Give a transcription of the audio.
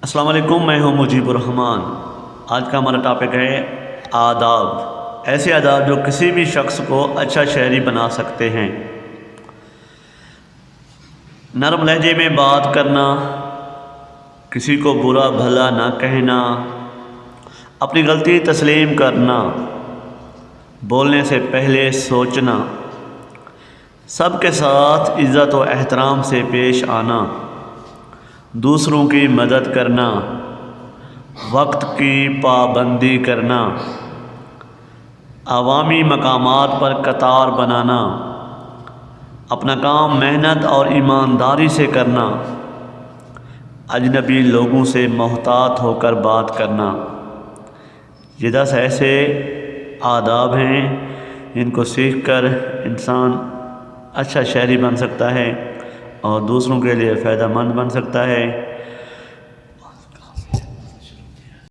السلام علیکم، میں ہوں مجیب الرحمان۔ آج کا ہمارا ٹاپک ہے آداب، ایسے آداب جو کسی بھی شخص کو اچھا شہری بنا سکتے ہیں۔ نرم لہجے میں بات کرنا، کسی کو برا بھلا نہ کہنا، اپنی غلطی تسلیم کرنا، بولنے سے پہلے سوچنا، سب کے ساتھ عزت و احترام سے پیش آنا، دوسروں کی مدد کرنا، وقت کی پابندی کرنا، عوامی مقامات پر قطار بنانا، اپنا کام محنت اور ایمانداری سے کرنا، اجنبی لوگوں سے محتاط ہو کر بات کرنا۔ یہ 10 ایسے آداب ہیں جن کو سیکھ کر انسان اچھا شہری بن سکتا ہے اور دوسروں کے لیے فائدہ مند بن سکتا ہے۔